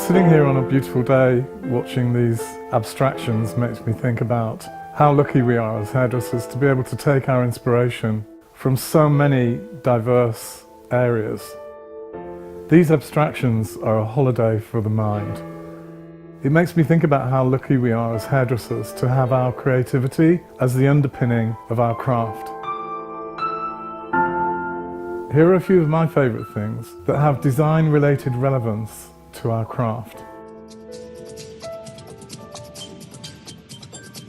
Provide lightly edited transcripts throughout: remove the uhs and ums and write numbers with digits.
Sitting here on a beautiful day watching these abstractions makes me think about how lucky we are as hairdressers to be able to take our inspiration from so many diverse areas. These abstractions are a holiday for the mind. It makes me think about how lucky we are as hairdressers to have our creativity as the underpinning of our craft. Here are a few of my favourite things that have design-related relevance to our craft.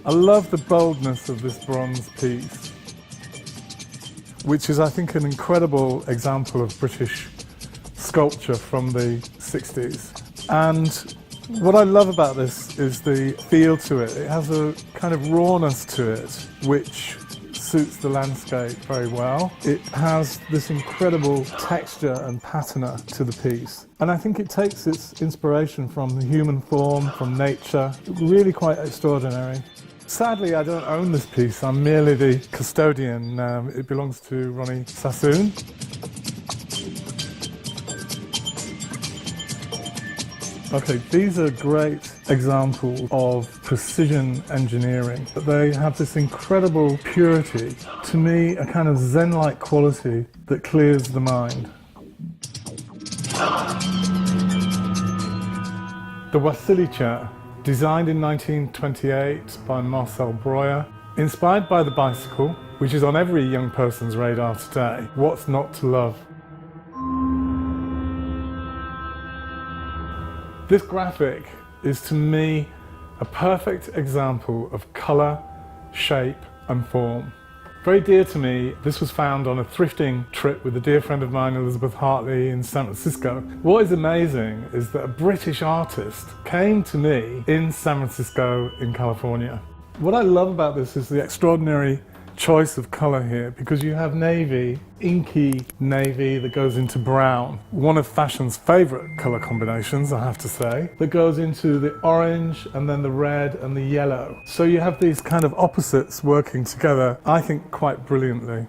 I love the boldness of this bronze piece, which is, I think, an incredible example of British sculpture from the 60s. And what I love about this is the feel to it. It has a kind of rawness to it, which suits the landscape very well. It has this incredible texture and patina to the piece. And I think it takes its inspiration from the human form, from nature. Really quite extraordinary. Sadly, I don't own this piece. I'm merely the custodian. It belongs to Ronnie Sassoon. Okay, these are great examples of precision engineering. They have this incredible purity, to me a kind of zen-like quality that clears the mind. The Wasili chair, designed in 1928 by Marcel Breuer, inspired by the bicycle, which is on every young person's radar today. What's not to love? This graphic is, to me, a perfect example of colour, shape and form. Very dear to me, this was found on a thrifting trip with a dear friend of mine, Elizabeth Hartley, in San Francisco. What is amazing is that a British artist came to me in San Francisco in California. What I love about this is the extraordinary choice of colour here, because you have navy, inky navy that goes into brown. One of fashion's favourite colour combinations, I have to say, that goes into the orange and then the red and the yellow. So you have these kind of opposites working together, I think, quite brilliantly.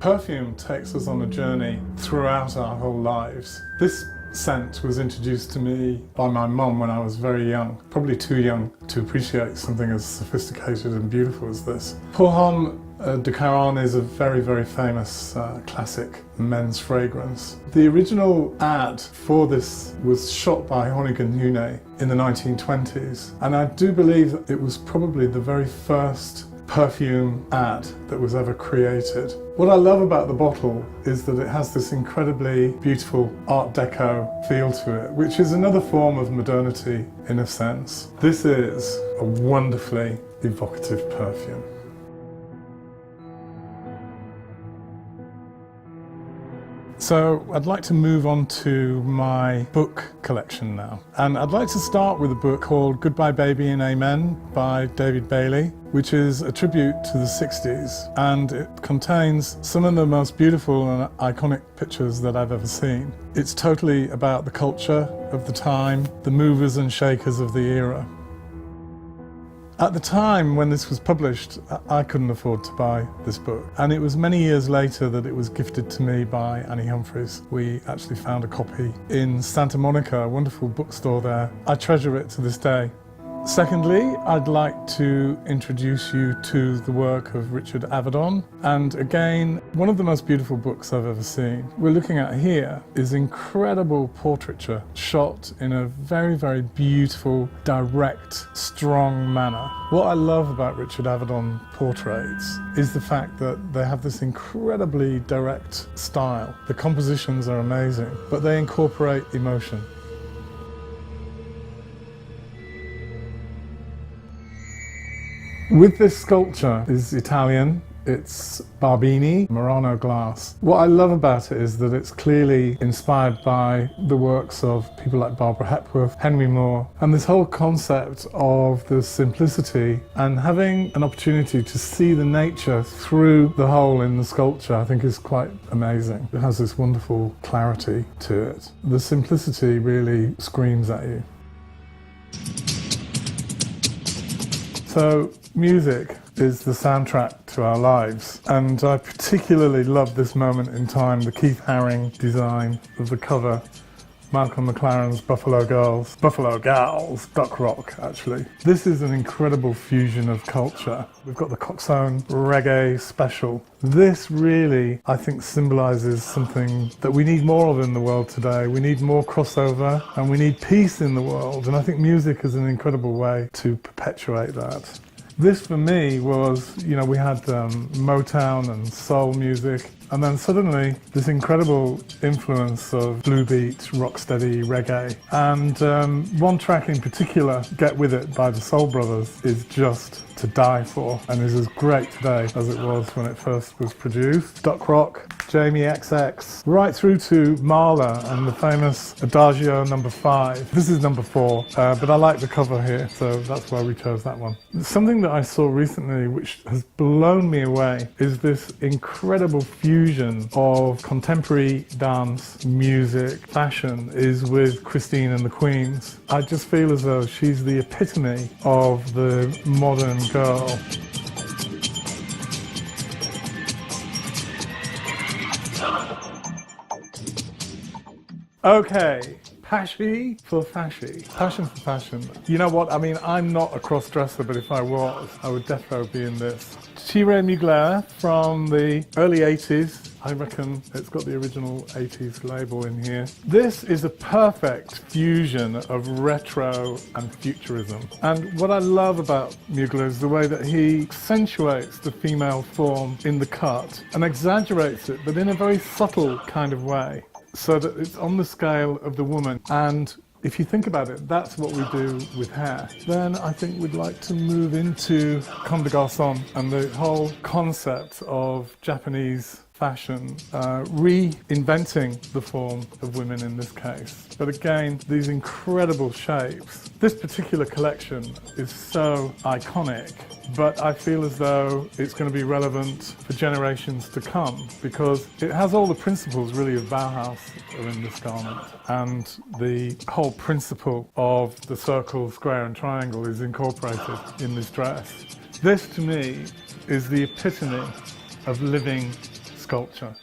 Perfume takes us on a journey throughout our whole lives. This scent was introduced to me by my mum when I was very young, probably too young to appreciate something as sophisticated and beautiful as this. Pour Homme de Caron is a very, very famous classic men's fragrance. The original ad for this was shot by Honegan Hune in the 1920s, and I do believe that it was probably the very first perfume ad that was ever created. What I love about the bottle is that it has this incredibly beautiful Art Deco feel to it, which is another form of modernity in a sense. This is a wonderfully evocative perfume. So I'd like to move on to my book collection now. And I'd like to start with a book called Goodbye Baby and Amen by David Bailey, which is a tribute to the 60s. And it contains some of the most beautiful and iconic pictures that I've ever seen. It's totally about the culture of the time, the movers and shakers of the era. At the time when this was published, I couldn't afford to buy this book. And it was many years later that it was gifted to me by Annie Humphreys. We actually found a copy in Santa Monica, a wonderful bookstore there. I treasure it to this day. Secondly, I'd like to introduce you to the work of Richard Avedon, and again, one of the most beautiful books I've ever seen. We're looking at here is incredible portraiture shot in a very, very beautiful, direct, strong manner. What I love about Richard Avedon portraits is the fact that they have this incredibly direct style. The compositions are amazing, but they incorporate emotion. With this sculpture is Italian, it's Barbini, Murano glass. What I love about it is that it's clearly inspired by the works of people like Barbara Hepworth, Henry Moore, and this whole concept of the simplicity and having an opportunity to see the nature through the hole in the sculpture, I think is quite amazing. It has this wonderful clarity to it. The simplicity really screams at you. So, music. is the soundtrack to our lives. And I particularly love this moment in time, the Keith Haring design of the cover. Malcolm McLaren's Buffalo Gals, Duck Rock actually. This is an incredible fusion of culture. We've got the Coxsone Reggae Special. This really, I think, symbolises something that we need more of in the world today. We need more crossover and we need peace in the world, and I think music is an incredible way to perpetuate that. This for me was, we had Motown and soul music, and then suddenly this incredible influence of blue beat, rocksteady, reggae. And one track in particular, Get With It by the Soul Brothers, is just to die for, and is as great today as it was when it first was produced. Duck Rock, Jamie XX, right through to Mahler and the famous Adagio number 5. This is number 4, but I like the cover here, so that's why we chose that one. Something that I saw recently which has blown me away is this incredible fusion of contemporary dance, music, fashion is with Christine and the Queens. I just feel as though she's the epitome of the modern girl. Okay, Passion for fashion. You know what, I'm not a cross-dresser, but if I was, I would definitely be in this. Thierry Mugler from the early 80s. I reckon it's got the original 80s label in here. This is a perfect fusion of retro and futurism. And what I love about Mugler is the way that he accentuates the female form in the cut and exaggerates it, but in a very subtle kind of way, so that it's on the scale of the woman. And if you think about it, that's what we do with hair. Then I think we'd like to move into Comme des Garçons and the whole concept of Japanese fashion, reinventing the form of women in this case. But again, these incredible shapes. This particular collection is so iconic, but I feel as though it's going to be relevant for generations to come, because it has all the principles really of Bauhaus are in this garment, and the whole principle of the circle, square and triangle is incorporated in this dress. This to me is the epitome of living sculpture.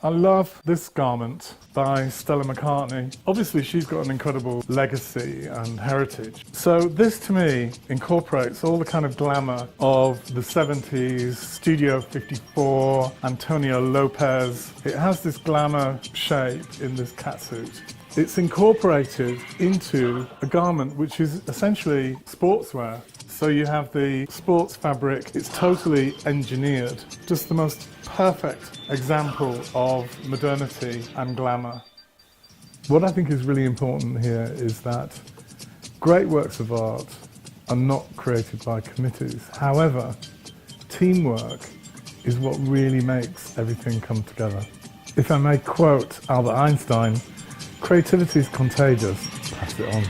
I love this garment by Stella McCartney. Obviously she's got an incredible legacy and heritage. So this to me incorporates all the kind of glamour of the 70s, Studio 54, Antonio Lopez. It has this glamour shape in this catsuit. It's incorporated into a garment which is essentially sportswear. So you have the sports fabric, it's totally engineered. Just the most perfect example of modernity and glamour. What I think is really important here is that great works of art are not created by committees. However, teamwork is what really makes everything come together. If I may quote Albert Einstein, creativity is contagious, pass it on.